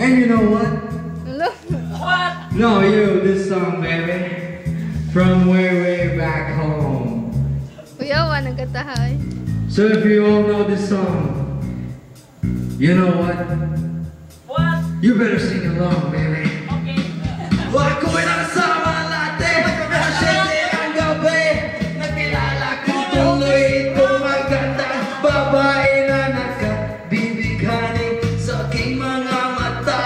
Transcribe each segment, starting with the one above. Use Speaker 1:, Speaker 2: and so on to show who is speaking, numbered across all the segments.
Speaker 1: And you know what?
Speaker 2: What?
Speaker 1: No, you, this song, baby. From way back home.
Speaker 3: Uyawa, nagkatahay.
Speaker 1: So if you all know this song, you know what?
Speaker 2: What?
Speaker 1: You better sing along, baby.
Speaker 2: Okay.
Speaker 1: Ako'y nakasama natin Masyente ang gabi Nakilala ko tuloy itong magandang babae na nakabibighani sa aking mga mata.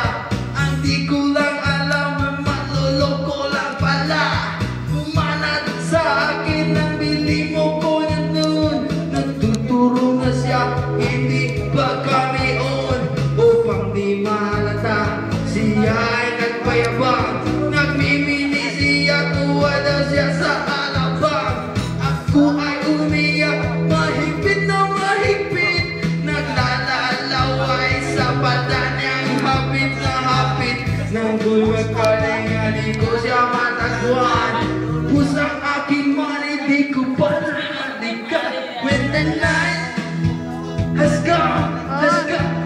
Speaker 1: Ang di ko lang alam, maloloko lang pala. Umanat sa akin ang bilimo ko na noon. Nagtuturo na siya, hindi pa kami on. Upang di mahalata, siya ay nagpayabang. Nagmimini siya, tuwa daw siya sa alabang. Ako ay umiyak, mahigpit na mahigpit. Naglalalaway sa pata niyang hapit na hapit. Nang gulwag ka na di ko siya matagwan. Pusang aking mali, di ko pa nahalikan. When the night has gone,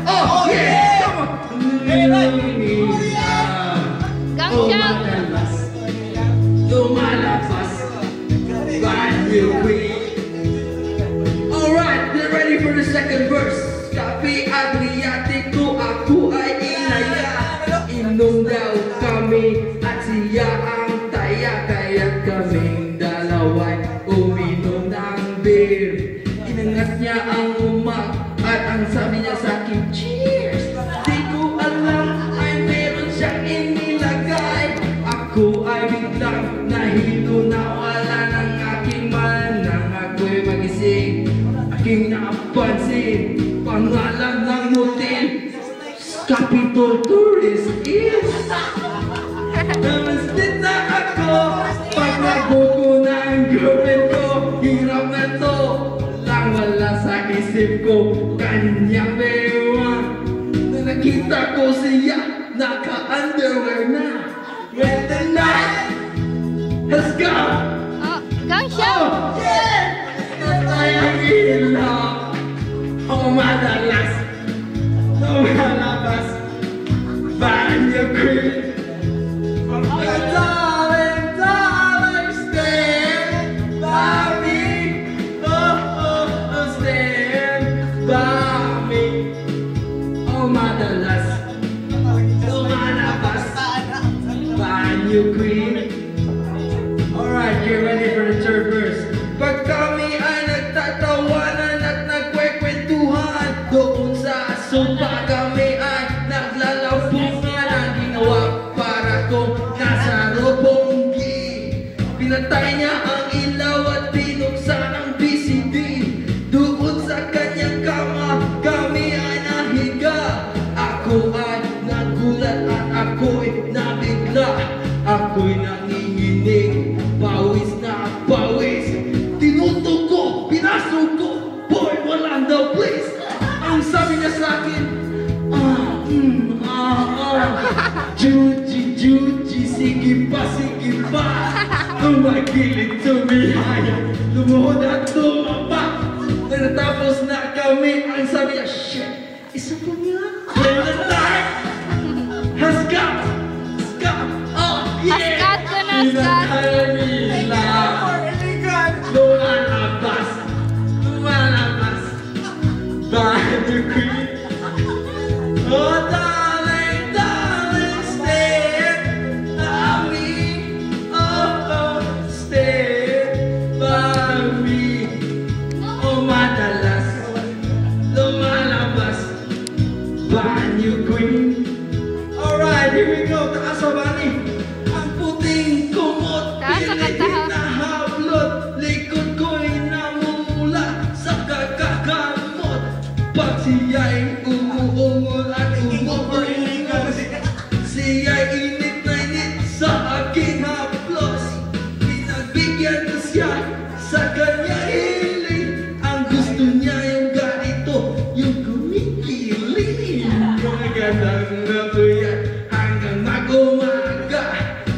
Speaker 1: oh yeah, come on. Oh, madalas lumalabas Banyo Queen. Alright, get ready for the second verse. Kape Adriatico, ako ay inaya. Inom daw kami at siya ang taya. Kaya't kaming dalaway uminom ng beer. Inangat niya ang umak at ang sabi niya sa akin, cheers! Di ko alam ay meron siyang inilagay. Ako ay biglang nahilo na wala ng aking man. Nang ako'y magising, aking napansin pangalan ng motel, Capitol Tourist Inn. Namastit na ako pag nabuko ng girlfriend ko. Hirap na to lang wala sa isip ko. Kanyang bewa na nakita ko siya naka-underwear na. When the night has gone,
Speaker 3: Gang siya!
Speaker 1: oh yeah, natayang ilaw. Oh, madalas lumalabas Banyo Queen. Darling, darling, stand by me. Oh, stand by me. Oh, madalas lumalabas Banyo Queen. Alright, get ready for the third verse. Pag kami ay nagtatawanan at nagkwekwentuhan, doon sa sopa kami ay naglalampungan. Ang ginawa para kong nasa robonggi. Pinatay niya ang ilaw at binuksan ang BCD. Doon sa kanyang kama kami ay nahiga. Ako ay nagulat at ako'y nabigla. Ako'y nanginginig, pawis na pawis. Tinutok ko, pinasok ko, boy, walang the place. Ang sabi niya sa akin, Juji, sige pa, Tumagilid, tumihaya, lumuhod at tumapa. Natapos na kami, ang sabi niya, shit, isa pa niya. When the night has gone, oh yeah.
Speaker 3: Askat ko na, askat.
Speaker 1: Lumalabas Banyo Queen. Oh darling, darling, stand by me. Oh, stand by me. Oh, madalas lumalabas Banyo Queen. Alright, here we go. Kakasabani. Ang puting kumot, pilit na hablot. Likod ko'y namumula sa kakakamot. Pag siya'y umuungol at umuungol, siya'y init na init sa aking haplos. Pinagbigyan ko siya sa kanyang hiling. Ang gusto niya yung ganito, yung kumikiling. Magandang napuyat hanggang mag-umaga.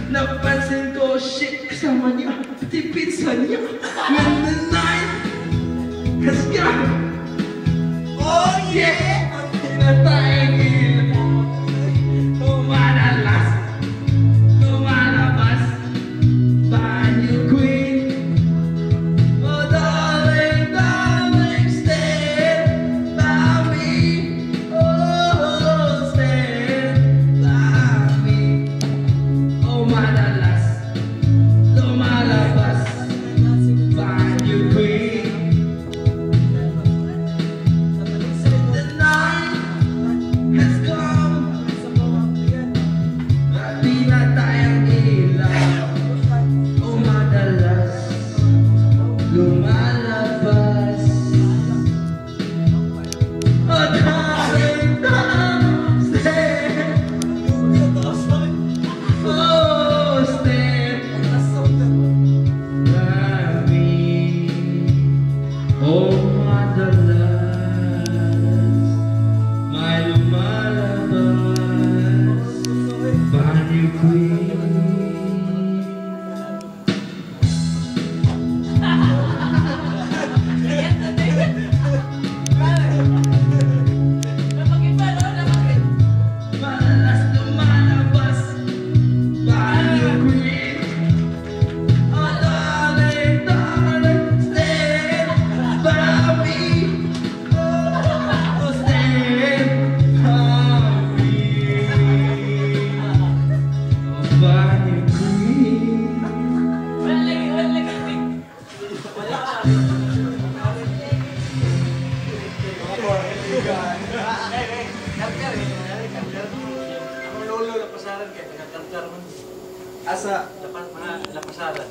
Speaker 1: Napansin ko, shit, kasama niya, tipid sa niya. When the night has gone, oh yeah, pinatayang ilaw.
Speaker 4: Ang lolo lapasaran kayo, taga-tartar man.
Speaker 1: Asa?
Speaker 4: Lapas, mga lapasaran.